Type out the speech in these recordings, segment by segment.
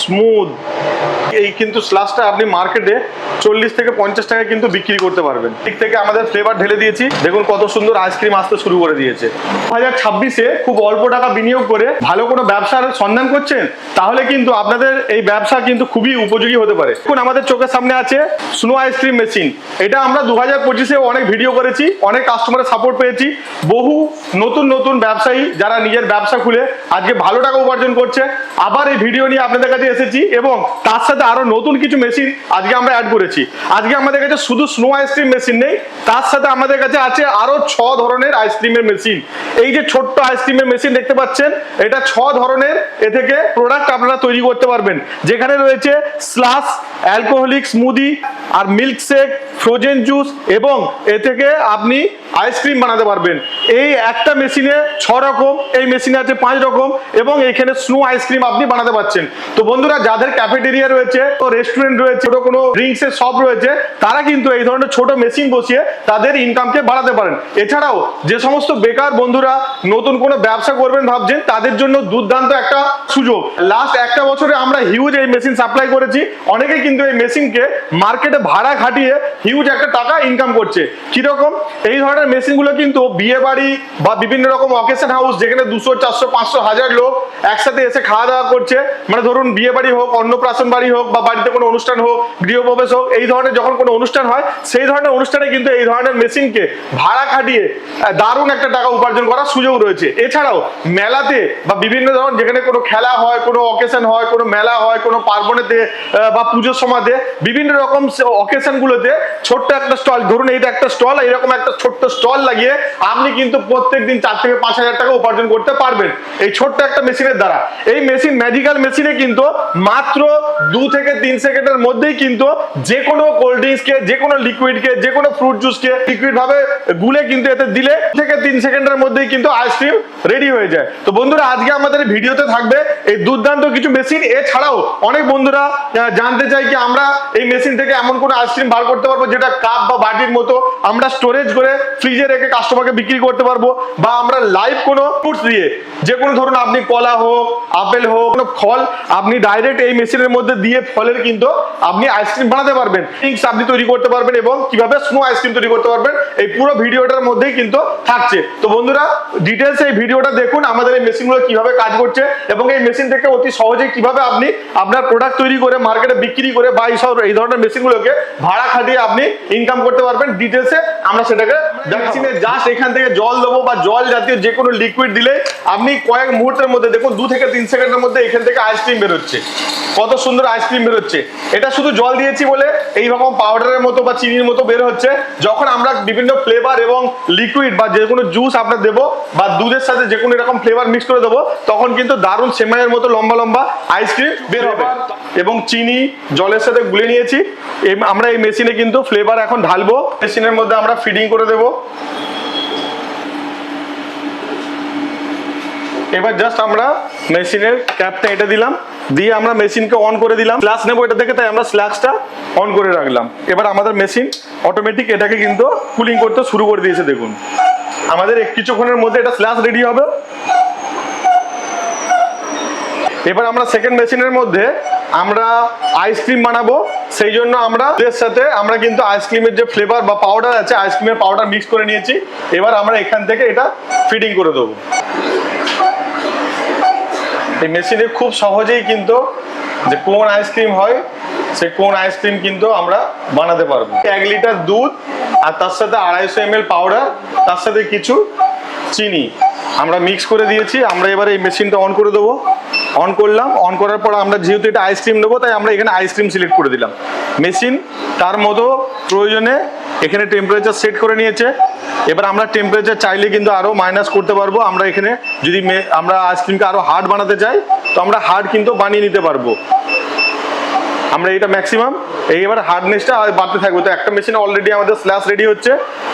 Smooth. এই কিন্তু স্লাসটা আপনি মার্কেটে 40 থেকে 50 টাকায় কিন্তু বিক্রি করতে পারবেন। ঠিক থেকে আমাদের ফ্লেভার ঢেলে দিয়েছি, দেখুন কত সুন্দর আইসক্রিম আসতে শুরু করে দিয়েছে। 2026-এ খুব অল্প টাকা বিনিয়োগ করে ভালো কোনো ব্যবসার সন্ধান করছেন, তাহলে কিন্তু আপনাদের এই ব্যবসা কিন্তু খুবই উপযোগী হতে পারে। দেখুন আমাদের চোখের সামনে আছে স্নো আইসক্রিম মেশিন। এটা আমরা 2025-এ অনেক ভিডিও করেছি, অনেক কাস্টমারের সাপোর্ট পেয়েছি। বহু নতুন নতুন ব্যবসায়ী যারা নিজের ব্যবসা খুলে আজকে ভালো টাকা উপার্জন করছে, আবার এই ভিডিও নিয়ে আপনাদের কাছে এসেছি এবং তার সাথে আরো নতুন কিছু মেশিন আজকে আমরা অ্যাড করেছি। আজকে আমাদের কাছে শুধু স্নো আইসক্রিম মেশিন নেই, তার সাথে আমাদের কাছে আছে আরো 6 ধরনের আইসক্রিমের মেশিন। এই যে ছোট্ট আইসক্রিমের মেশিন দেখতে পাচ্ছেন, এটা 6 ধরনের এ থেকে প্রোডাক্ট আপনারা তৈরি করতে পারবেন, যেখানে রয়েছে স্লাস, অ্যালকোহলিক স্মুদি আর মিল্ক শেক, ফ্রোজেন জুস এবং এ থেকে আপনি আইসক্রিম বানাতে পারবেন। এই একটা মেশিনে 6 রকম, এই মেশিনে আছে 5 রকম এবং এখানে স্নো আইসক্রিম আপনি বানাতে পারছেন। তো বন্ধুরা, যাদের ক্যাফেটেরিয়া রয়েছে, তো রেস্টুরেন্ট রয়েছে, ছোট কোনো ড্রিঙ্কস এর শপ রয়েছে, তারা কিন্তু এই ধরনের ছোট মেশিন বসিয়ে তাদের ইনকামকে বাড়াতে পারেন। এছাড়াও যে সমস্ত বেকার বন্ধুরা নতুন কোনো ব্যবসা করবেন ভাবছেন, তাদের জন্য দুর্দান্ত একটা সুযোগ। লাস্ট একটা বছরে আমরা হিউজ এই মেশিন সাপ্লাই করেছি। অনেকে কিন্তু এই মেশিনকে মার্কেটে ভাড়া খাটিয়ে হিউজ একটা টাকা ইনকাম করছে। কিরকম? এই ধরনের মেশিনগুলো কিন্তু বিয়ে বাড়ি বা বিভিন্ন রকম অকেশন হাউস, যেখানে 200, 400, 500, 1000 লোক একসাথে এসে খাওয়া দাওয়া করছে, মানে ধরুন বিয়ে বাড়ি হোক, অন্নপ্রাশন বাড়ি হোক বা বাড়িতে কোনো অনুষ্ঠান হোক, গৃহপ্রবেশ হোক, এই ধরনের যখন কোনো অনুষ্ঠান হয়, সেই ধরনের অনুষ্ঠানে কিন্তু এই ধরনের মেশিনকে ভাড়া খাটিয়ে দারুণ একটা টাকা উপার্জন করার সুযোগ রয়েছে। এছাড়াও মেলাতে বা বিভিন্ন ধরনের যেখানে কোনো খেলা হয়, কোনো অকেশন হয়, কোনো মেলা হয়, কোনো পার্বণেতে বা পুজোর সময়তে বিভিন্ন রকম অকেশনগুলোতে ছোট্ট একটা স্টল, ধরুন এইটা একটা স্টল, এইরকম একটা ছোট্ট স্টল লাগিয়ে আপনি কিন্তু প্রত্যেক দিন 4 থেকে 5 হাজার টাকা উপার্জন করতে পারবেন এই ছোট্ট একটা মেশিনের দ্বারা। এই মেশিন ম্যাজিক্যাল মেশিনে কিন্তু মাত্র 2 থেকে 3 সেকেন্ডের মধ্যেই কিন্তু যে কোনো কোল্ড ড্রিঙ্কসকে, যে কোনো লিকুইডকে, যে কোনো ফ্রুট জুসকে লিকুইড ভাবে গুলে কিন্তু এতে দিলে থেকে 3 সেকেন্ডের মধ্যেই কিন্তু আইসক্রিম রেডি হয়ে যায়। তো বন্ধুরা, আজকে আমাদের ভিডিওতে থাকবে এই দুর্দান্ত কিছু মেশিন। এছাড়াও অনেক বন্ধুরা জানতে চাই কি আমরা এই মেশিন থেকে এমন কোনো আইসক্রিম বার করতে পারবো যেটা কাপ বা বাটির মতো আমরা স্টোরেজ করে ফ্রিজে রেখে কাস্টমারকে বিক্রি করতে পারবো, বা আমরা লাইভ কোনো ফ্রুটস দিয়ে, যে কোনো ধরুন আপনি কলা হোক, আপেল হোক, কোনো ফল আপনি ডাইরেক্ট এই মেশিনের মধ্যে দিয়ে ফলের কিন্তু আপনি আইসক্রিম বানাতে পারবেন, ড্রিঙ্কস আপনি তৈরি করতে পারবেন এবং কিভাবে স্নো আইসক্রিম তৈরি করতে পারবেন এই পুরো ভিডিওটার মধ্যেই কিন্তু থাকছে। তো বন্ধুরা, ডিটেলস এই ভিডিওটা দেখুন, আমাদের এই মেশিনগুলো কিভাবে কাজ করছে এবং এই মেশিন থেকে অতি সহজে কিভাবে আপনি আপনার প্রোডাক্ট তৈরি করে মার্কেটে বিক্রি করে বা এই ধরনের মেশিনগুলোকে ভাড়া খাটিয়ে আপনি ইনকাম করতে পারবেন। ডিটেলসে আমরা সেটাকে দেখাচ্ছি। জাস্ট এখান থেকে জল দেবো বা জল জাতীয় যে কোনো লিকুইড দিলে আপনি কয়েক মুহূর্তের মধ্যে দেখুন 2 থেকে 3 সেকেন্ডের মধ্যে এখান থেকে আইসক্রিম বেরোচ্ছে। কত সুন্দর আইসক্রিম বেরোচ্ছে। এটা শুধু জল দিয়েছি বলে এইরকম পাউডারের মতো বা চিনির মতো বের হচ্ছে। যখন আমরা বিভিন্ন ফ্লেভার এবং লিকুইড বা যে কোনো জুস আপনার দেবো বা দুধের সাথে যে কোনো এরকম ফ্লেভার মিক্স করে দেবো, তখন কিন্তু দারুণ সেমাইয়ের মতো লম্বা লম্বা আইসক্রিম বের হবে। এবং চিনি জলের সাথে গুলে নিয়েছি। আমরা এই মেশিনে কিন্তু ফ্লেভার এখন ঢালবো, মেশিনের মধ্যে আমরা ফিডিং করে দেবো। এবার জাস্ট আমরা মেশিনের ক্যাপটা এটা দিলাম, দিয়ে আমরা মেশিনকে অন করে দিলাম। স্ল্যাশ নেবো এটা থেকে, তাই আমরা স্ল্যাশটা অন করে রাখলাম। এবার আমাদের মেশিন অটোমেটিক এটাকে কিন্তু কুলিং করতে শুরু করে দিয়েছে। দেখুন আমাদের কিছুক্ষণের মধ্যে এটা স্ল্যাশ রেডি হবে। এবার আমরা সেকেন্ড মেশিনের মধ্যে আমরা আইসক্রিম বানাবো, সেই জন্য আমরা এর সাথে আমরা কিন্তু আইসক্রিমের যে ফ্লেভার বা পাউডার আছে, আইসক্রিমের পাউডার মিক্স করে নিয়েছি। এবার আমরা এখান থেকে এটা ফিডিং করে দেবো। এই মেশিনে খুব সহজেই কিন্তু যে কোন আইসক্রিম হয় সেই কোন আইসক্রিম কিন্তু আমরা বানাতে পারবো। 1 লিটার দুধ আর তার সাথে 250 ml পাউডার, তার সাথে কিছু চিনি আমরা মিক্স করে দিয়েছি। আমরা এবার এই মেশিনটা অন করে দেবো। অন করলাম, অন করার পর আমরা যেহেতু এটা আইসক্রিম নেবো, তাই আমরা এখানে আইসক্রিম সিলেক্ট করে দিলাম। মেশিন তার মতো প্রয়োজনে এখানে টেম্পারেচার সেট করে নিয়েছে। এবার আমরা টেম্পারেচার চাইলে কিন্তু আরো মাইনাস করতে পারবো। আমরা এখানে যদি আমরা আইসক্রিমকে আরো হার্ড বানাতে চাই, তো আমরা হার্ড কিন্তু বানিয়ে নিতে পারবো। আমরা এটা ম্যাক্সিমাম, এবার হার্ডনেসটা বাড়তে থাকবে। তো একটা মেশিনে অলরেডি আমাদের স্ল্যাশ রেডি হচ্ছে,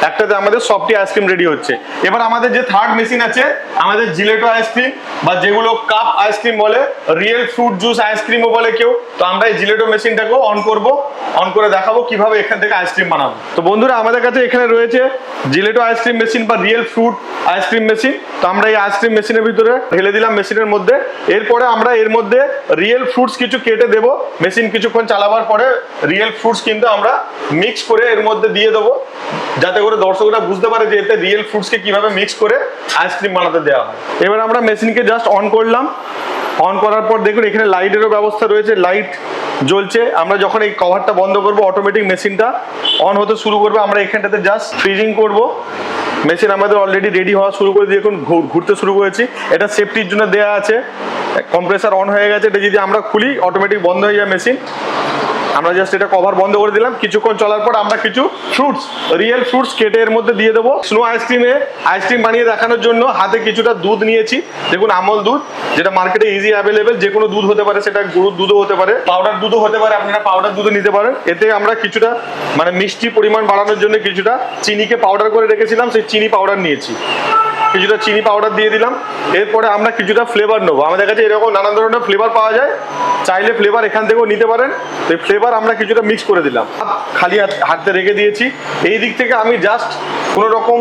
একটাতে আমাদের সফটি আইসক্রিম রেডি হচ্ছে। এবার আমাদের যে থার্ড মেশিন আছে আমাদের জিলেটো আইসক্রিম বা যেগুলো কাপ আইসক্রিম বলে, রিয়েল ফ্রুট জুস আইসক্রিমও বলে কেউ, তো আমরা এই জিলেটো মেশিনটাকেও অন করব, অন করে দেখাবো কিভাবে এখান থেকে আইসক্রিম বানাবো। তো বন্ধুরা আমাদের কাছে এখানে রয়েছে জিলেটো আইসক্রিম মেশিন বা রিয়েল ফ্রুট আইসক্রিম মেশিন। তো আমরা এই আইসক্রিম মেশিনের ভিতরে ঢেলে দিলাম মেশিনের মধ্যে। এরপরে আমরা এর মধ্যে রিয়েল ফ্রুটস কিছু কেটে দেবো। মেশিন কিছুক্ষণ চালাবার পরে রিয়েল ফ্রুটস কিন্তু আমরা মিক্স করে এর মধ্যে দিয়ে দেবো, যাতে করে দর্শকরা বুঝতে পারে যে এতে রিয়েল ফ্রুটসকে কিভাবে মিক্স করে আইসক্রিম বানাতে দেওয়া হয়। এবার আমরা মেশিনকে জাস্ট অন করলাম। অন করার পর দেখুন এখানে লাইটেরও ব্যবস্থা রয়েছে, লাইট জ্বলছে। আমরা যখন এই কভারটা বন্ধ করব অটোমেটিক মেশিনটা অন হতে শুরু করবে। আমরা এখানটাতে জাস্ট ফ্রিজিং করব। মেশিন আমাদের অলরেডি রেডি হওয়া শুরু করে দিয়ে এখন ঘুরতে শুরু করেছি। এটা সেফটির জন্য দেওয়া আছে, কম্প্রেসার অন হয়ে গেছে। এটা যদি আমরা খুলি অটোমেটিক বন্ধ হয়ে যায় মেশিন। আমরা জাস্ট এটা কভার বন্ধ করে দিলাম। কিছুক্ষণ চলার পর আমরা কিছু ফ্রুটস, রিয়েল ফ্রুটস কেটে এর মধ্যে দিয়ে দেবো। স্নো আইসক্রিমে আইসক্রিম বানিয়ে দেখানোর জন্য হাতে কিছুটা দুধ নিয়েছি। দেখুন আমল দুধ, যেটা মার্কেটে ইজি অ্যাভেলেবেল। যে কোনো দুধ হতে পারে, সেটা গরুর দুধও হতে পারে, পাউডার দুধও হতে পারে, আপনারা পাউডার দুধও নিতে পারেন। এতে আমরা কিছুটা মানে মিষ্টি পরিমাণ বাড়ানোর জন্য কিছুটা চিনিকে পাউডার করে রেখেছিলাম, সেই চিনি পাউডার নিয়েছি। কিছুটা চিনি পাউডার দিয়ে দিলাম। এরপরে আমরা কিছুটা ফ্লেভার নেবো। আমাদের কাছে এরকম নানান ধরনের ফ্লেভার পাওয়া যায়, চাইলে ফ্লেভার এখান থেকেও নিতে পারেন। তো এই ফ্লেভার আমরা কিছুটা মিক্স করে দিলাম, খালি হাতে রেখে দিয়েছি। এই দিক থেকে আমি জাস্ট কোনো রকম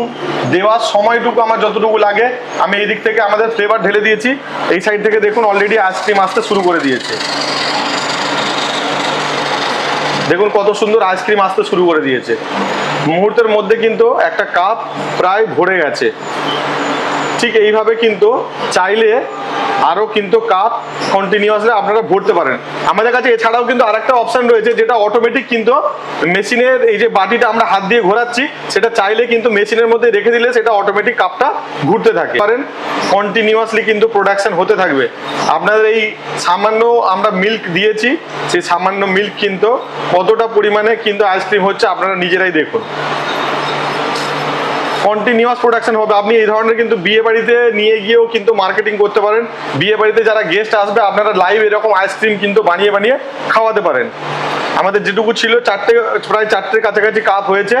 দেওয়ার সময়টুকু আমার যতটুকু লাগে আমি এই দিক থেকে আমাদের ফ্লেভার ঢেলে দিয়েছি। এই সাইড থেকে দেখুন অলরেডি আইসক্রিম আসতে শুরু করে দিয়েছে। দেখুন কত সুন্দর আইসক্রিম আসতে শুরু করে দিয়েছে। মুহূর্তের মধ্যে কিন্তু একটা কাপ প্রায় ভরে গেছে। ঠিক এইভাবে কিন্তু চাইলে আরো কিন্তু কাপ কন্টিনিউয়াসলি আপনারা ভরতে পারেন। আমাদের কাছে এছাড়াও কিন্তু আরেকটা অপশন রয়েছে, যেটা অটোমেটিক কিন্তু মেশিনের এই যে বাটিটা আমরা হাত দিয়ে ঘোরাচ্ছি, সেটা চাইলে কিন্তু মেশিনের মধ্যে রেখে দিলে সেটা অটোমেটিক কাপটা ঘুরতে থাকে পারেন। কন্টিনিউয়াসলি কিন্তু প্রোডাকশন হতে থাকবে। আপনাদের এই সামান্য আমরা মিল্ক দিয়েছি, সেই সামান্য মিল্ক কিন্তু কতটা পরিমাণে কিন্তু আইসক্রিম হচ্ছে আপনারা নিজেরাই দেখুন। কন্টিনিউয়াস প্রোডাকশন হবে। আপনি এই ধরনের কিন্তু বিয়ে বাড়িতে নিয়ে গিয়েও কিন্তু মার্কেটিং করতে পারেন। বিয়ে বাড়িতে যারা গেস্ট আসবে আপনারা লাইভ এরকম আইসক্রিম কিন্তু বানিয়ে বানিয়ে খাওয়াতে পারেন। আমাদের যেটুকু ছিল প্রায় চারটের কাছাকাছি কাপ হয়েছে।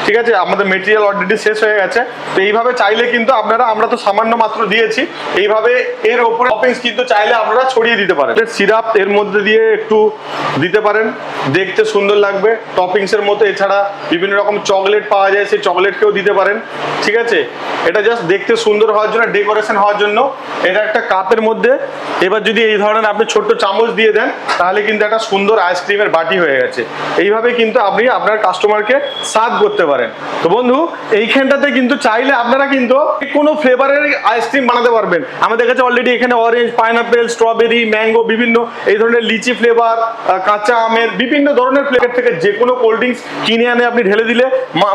ঠিক আছে, আমাদের মেটেরিয়াল অলরেডি শেষ হয়ে গেছে। তো এইভাবে চাইলে কিন্তু আপনারা, আমরা তো সামান্য মাত্র দিয়েছি, এইভাবে এর ওপরে টপিংস কিন্তু চাইলে আপনারা ছড়িয়ে দিতে পারেন। সিরাপ এর মধ্যে দিয়ে একটু দিতে পারেন, দেখতে সুন্দর লাগবে টপিংসের মতো। এছাড়া বিভিন্ন রকম চকলেট পাওয়া যায়, সেই চকলেটকেও দিতে পারেন। ঠিক আছে, এটা জাস্ট দেখতে সুন্দর হওয়ার জন্য, ডেকোরেশন হওয়ার জন্য। এটা একটা কাপের মধ্যে এবার যদি এই ধরনের আপনি ছোট্ট চামচ দিয়ে দেন, তাহলে কিন্তু একটা সুন্দর আইসক্রিমের বাটি হয়ে গেছে। এইভাবে কিন্তু আপনি আপনার কাস্টমারকে সার্ভ করতে পারেন। তো বন্ধু এইখানটাতে কিন্তু চাইলে আপনারা কিন্তু কোনো ফ্লেভারের আইসক্রিম বানাতে পারবেন। আমাদের কাছে অলরেডি এখানে অরেঞ্জ, পাইনাপেল, স্ট্রবেরি, ম্যাঙ্গো, বিভিন্ন এই ধরনের লিচি ফ্লেভার, কাঁচা আমের বিভিন্ন ধরনের ফ্লেভার থেকে যে কোনো কোল্ড ড্রিঙ্কস কিনে আনে আপনি ঢেলে দিলে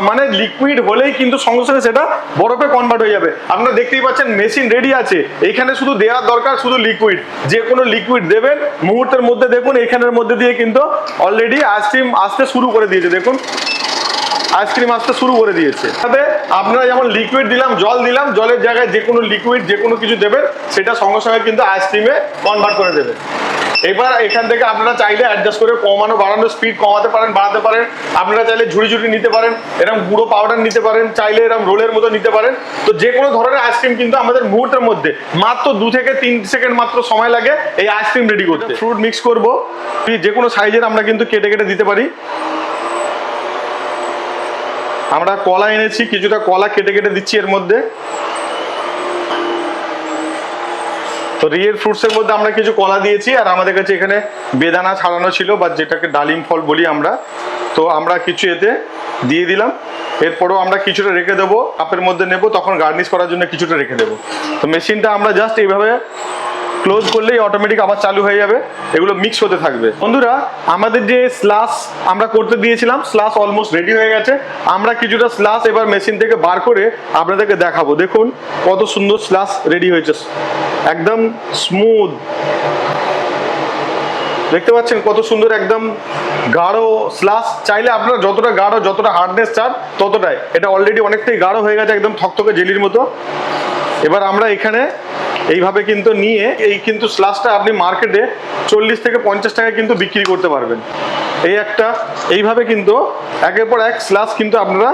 মানে লিকুইড হলেই কিন্তু সঙ্গে সঙ্গে সেটা বরফে কনভার্ট হয়ে যাবে। আপনারা দেখতেই পাচ্ছেন মেশিন রেডি আছে। এখানে শুধু দেওয়ার দরকার শুধু লিকুইড, যে কোনো লিকুইড দেবেন মুহূর্তের মধ্যে। দেখুন এখানের মধ্যে দিয়ে কিন্তু অলরেডি আইসক্রিম আসতে শুরু করে দিয়েছে। দেখুন আইসক্রিম আসতে শুরু করে দিয়েছে। তবে আপনারা যেমন লিকুইড দিলাম, জল দিলাম, জলের জায়গায় যে কোনো লিকুইড যে কোনো কিছু দেবেন, সেটা সঙ্গে সঙ্গে কিন্তু আইসক্রিমে কনভার্ট করে দেবে। এবার এখান থেকে আপনারা চাইলে অ্যাডজাস্ট করে কমানো বাড়ানো, স্পিড কমাতে পারেন, বাড়াতে পারেন। আপনারা চাইলে ঝুড়ি ঝুড়ি নিতে পারেন, এরকম গুঁড়ো পাউডার নিতে পারেন, চাইলে এরকম রোলের মতো নিতে পারেন। তো যে কোনো ধরনের আইসক্রিম কিন্তু আমাদের মুহূর্তের মধ্যে মাত্র 2 থেকে 3 সেকেন্ড মাত্র সময় লাগে এই আইসক্রিম রেডি করতে। ফ্রুট মিক্স করবো, যে কোনো সাইজের আমরা কিন্তু কেটে কেটে দিতে পারি। আমরা কলা এনেছি, কিছুটা কলা কেটে কেটে দিচ্ছি এর মধ্যে। তো রিয়েল ফ্রুটসের মধ্যে আমরা কিছু কলা দিয়েছি, আর আমাদের কাছে এখানে বেদানা ছাড়ানো ছিল বা যেটাকে ডালিম ফল বলি আমরা। তো আমরা কিছু এতে দিয়ে দিলাম। এরপরেও আমরা কিছুটা রেখে দেবো, কাপের মধ্যে নেব, তখন গার্নিশ করার জন্য কিছুটা রেখে দেবো। তো মেশিনটা আমরা জাস্ট এইভাবে ক্লোজ করলেই অটোমেটিক আবার চালু হয়ে যাবে। এগুলো মিক্স হতে থাকবে। বন্ধুরা আমাদের যে স্লাস আমরা করতে দিয়েছিলাম, স্লাস অলমোস্ট রেডি হয়ে গেছে। আমরা কিছুটা স্লাস এবার মেশিন থেকে বার করে আপনাদেরকে দেখাবো। দেখুন কত সুন্দর স্লাস রেডি হয়েছে, একদম স্মুথ। দেখতে পাচ্ছেন কত সুন্দর একদম গাঢ় স্লাস। চাইলে আপনারা যতটা গাঢ়, যতটা হার্ডনেস চান ততটাই। এটা অলরেডি অনেকটাই গাঢ় হয়ে গেছে, একদম থকথকে জেলির মতো। এবার আমরা এখানে এইভাবে কিন্তু নিয়ে এই কিন্তু স্লাসটা আপনি মার্কেটে 40 থেকে 50 টাকায় কিন্তু বিক্রি করতে পারবেন। এই একটা এইভাবে কিন্তু একের পর এক স্লাস কিন্তু আপনারা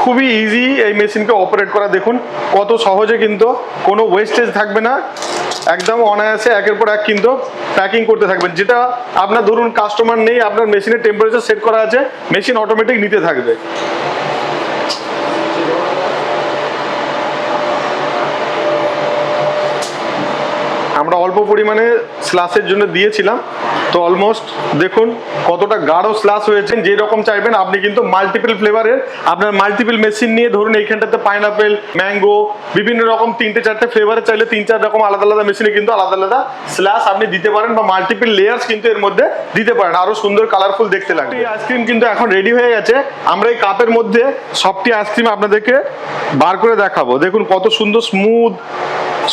খুবই ইজি এই মেশিনকে অপারেট করা। দেখুন কত সহজে কিন্তু কোনো ওয়েস্টেজ থাকবে না, একদম অনায়াসে একের পর এক কিন্তু প্যাকিং করতে থাকবেন। যেটা আপনার ধরুন কাস্টমার নেই, আপনার মেশিনের টেম্পারেচার সেট করা আছে, মেশিন অটোমেটিক নিতে থাকবে। আমরা অল্প পরিমাণে স্লাসের জন্য দিয়েছিলাম, তো অলমোস্ট দেখুন কতটা গাঢ় স্লাস হয়েছে। যে রকম চাইবেন আপনি কিন্তু মাল্টিপল ফ্লেভারের, আপনার মাল্টিপল মেশিন নিয়ে ধরুন এইখানটাতে পাইনাপেল, ম্যাঙ্গো, বিভিন্ন রকম 3-4টে ফ্লেভারের চাইলে 3-4 রকম আলাদা আলাদা মেশিনে কিন্তু আলাদা আলাদা স্লাস আপনি দিতে পারেন, বা মাল্টিপল লেয়ার্স কিন্তু এর মধ্যে দিতে পারেন, আরো সুন্দর কালারফুল দেখতে লাগবে। এই আইসক্রিম কিন্তু এখন রেডি হয়ে গেছে। আমরা এই কাপের মধ্যে সফটি আইসক্রিম আপনাদেরকে বার করে দেখাবো। দেখুন কত সুন্দর স্মুথ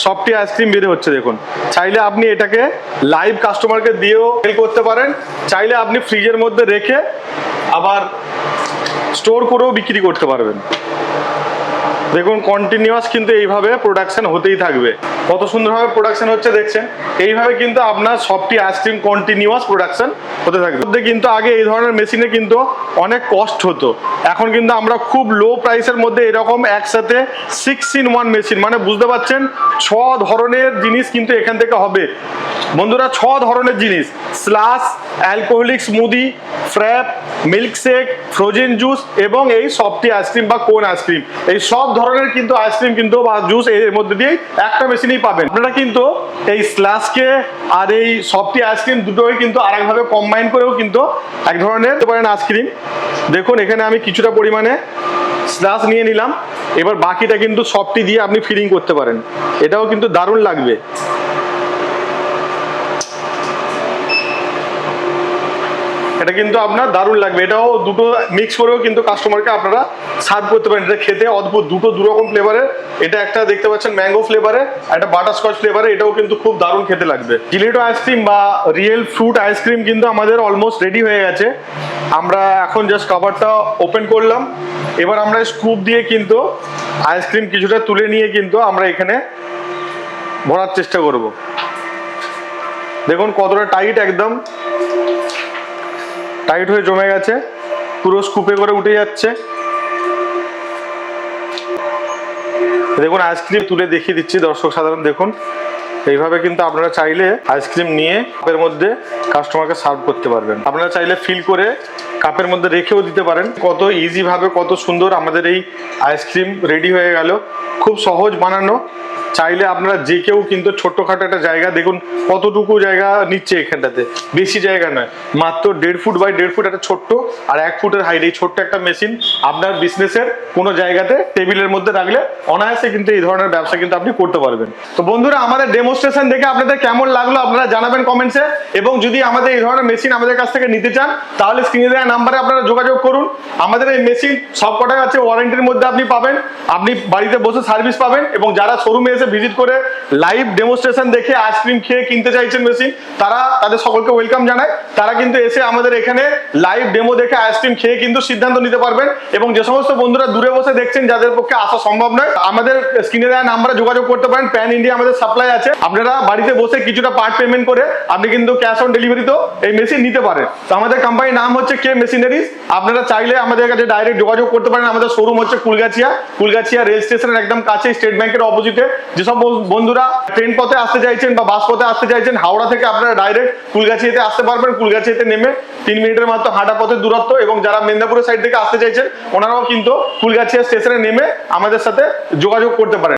সফটি আইসক্রিম বের হচ্ছে। দেখুন চাইলে আপনি এটাকে লাইভ কাস্টমারকে দিয়েও সেল করতে পারেন, চাইলে আপনি ফ্রিজের মধ্যে রেখে আবার স্টোর করেও বিক্রি করতে পারবেন। দেখুন কন্টিনিউয়াস কিন্তু এইভাবে প্রোডাকশন হতেই থাকবে। কত সুন্দরভাবে প্রোডাকশন হচ্ছে দেখছেন। এইভাবে কিন্তু আপনার সফটি আইসক্রিম কন্টিনিউয়াস প্রোডাকশন হতে থাকবে। কিন্তু আগে এই ধরনের মেশিনে কিন্তু অনেক কস্ট হতো, এখন কিন্তু আমরা খুব লো প্রাইসের মধ্যে এরকম একসাথে 6-in-1 মেশিন, মানে বুঝতে পারছেন 6 ধরনের জিনিস কিন্তু এখান থেকে হবে বন্ধুরা। 6 ধরনের জিনিস, slush, alcoholic smoothie, frappe, milkshake, frozen juice এবং এই সফটি আইসক্রিম বা কোন আইসক্রিম, এই সব ধরনের কিন্তু আইসক্রিম কিন্তু বা জুস এর মধ্যে দিয়েই একটা মেশিনেই পাবেন। আপনারা কিন্তু এই স্লাসকে আর এই সফটি আইসক্রিম দুটোই কিন্তু আরেকভাবে কম্বাইন করেও কিন্তু এক ধরনের হতে পারেন আইসক্রিম। দেখুন এখানে আমি কিছুটা পরিমাণে স্লাস নিয়ে নিলাম, এবার বাকিটা কিন্তু সফটি দিয়ে আপনি ফিলিং করতে পারেন, এটাও কিন্তু দারুণ লাগবে। এটা কিন্তু আপনার দারুণ লাগবে, এটাও দুটো মিক্স করেও কিন্তু কাস্টমারকে আপনারা সার্ভ করতে পারেন। এটা খেতে অদ্ভুত, দুটো দুরকম ফ্লেভারের, এটা একটা দেখতে পাচ্ছেন ম্যাঙ্গো ফ্লেভারে, একটা বাটারস্কচ ফ্লেভারে, এটাও কিন্তু খুব দারুণ খেতে লাগবে। জিলেটো আইসক্রিম বা রিয়েল ফ্রুট আইসক্রিম কিন্তু আমাদের অলমোস্ট রেডি হয়ে গেছে। আমরা এখন জাস্ট কভারটা ওপেন করলাম, এবার আমরা স্কুপ দিয়ে কিন্তু আইসক্রিম কিছুটা তুলে নিয়ে কিন্তু আমরা এখানে ভরার চেষ্টা করব। দেখুন কতটা টাইট, একদম টাইট হয়ে জমে গেছে, পুরো স্কুপে করে উঠে যাচ্ছে। দেখুন আইসক্রিম তুলে দেখিয়ে দিচ্ছি দর্শক সাধারণ। দেখুন এইভাবে কিন্তু আপনারা চাইলে আইসক্রিম নিয়ে কাপের মধ্যে কাস্টমারকে সার্ভ করতে পারবেন। আপনারা চাইলে ফিল করে কাপের মধ্যে রেখেও দিতে পারেন। কত ইজি ভাবে কত সুন্দর আমাদের এই আইসক্রিম রেডি হয়ে গেল, খুব সহজ বানানো। চাইলে আপনারা যে কেউ কিন্তু ছোট্টখাটো একটা জায়গা, দেখুন কতটুকু জায়গা নিচ্ছে এখানটাতে, বেশি জায়গা নয়, মাত্র 1.5 ফুট বাই 1.5 ফুট একটা ছোট্ট, আর 1 ফুটের হাইট, এই ছোট্ট একটা মেশিন আপনার বিজনেসের কোনো জায়গাতে টেবিলের মধ্যে রাখলে অনায়াসে কিন্তু এই ধরনের ব্যবসা কিন্তু আপনি করতে পারবেন। তো বন্ধুরা আমাদের ডেমোস্ট্রেশন দেখে আপনাদের কেমন লাগলো আপনারা জানাবেন কমেন্টসে, এবং যদি আমাদের এই ধরনের মেশিন আমাদের কাছ থেকে নিতে চান তাহলে স্ক্রিনে দেওয়া নাম্বারে আপনারা যোগাযোগ করুন। আমাদের এই মেশিন সবকটাই আছে ওয়ারেন্টির মধ্যে, আপনি পাবেন, আপনি বাড়িতে বসে সার্ভিস পাবেন, এবং যারা শোরুমে এসে ভিজিট করে লাইভ ডেমোস্ট্রেশন দেখে আইসক্রিম খেয়ে কিনতে চাইছেন মেশিন, তারা তাদের সকলকে ওয়েলকাম জানায়। তারা কিন্তু এসে আমাদের এখানে লাইভ ডেমো দেখে আইসক্রিম খেয়ে কিন্তু সিদ্ধান্ত নিতে পারবেন। এবং যে সমস্ত বন্ধুরা দূরে বসে দেখছেন, যাদের পক্ষে আসা সম্ভব নয়, আমাদের স্ক্রিনে দেওয়া নাম্বারে যোগাযোগ করতে পারেন। প্যান ইন্ডিয়া আমাদের সাপ্লাই আছে, আপনারা বাড়িতে বসে কিছুটা পার্ট পেমেন্ট করে আপনি কিন্তু ক্যাশ অন ডেলিভারিতেও এই মেশিন নিতে পারেন। তো আমাদের কোম্পানির নাম হচ্ছে কে মেশিনারিজ। আপনারা চাইলে আমাদের কাছে ডাইরেক্ট যোগাযোগ করতে পারেন। আমাদের শোরুম হচ্ছে কুলগাছিয়া রেল স্টেশনের একদম কাছে, স্টেট ব্যাংকের অপোজিটে। যেসব বন্ধুরা ট্রেন পথে আসতে চাইছেন বা বাস পথে আসতে চাইছেন, হাওড়া থেকে আপনারা ডাইরেক্ট কুলগাছিয়াতে আসতে পারবেন। কুলগাছিয়াতে নেমে 3 মিনিটের মাত্র হাঁটা পথের দূরত্ব, এবং যারা মেদিনীপুরের সাইড থেকে আসতে চাইছেন ওনারাও কিন্তু কুলগাছিয়া স্টেশনে নেমে আমাদের সাথে যোগাযোগ করতে পারেন।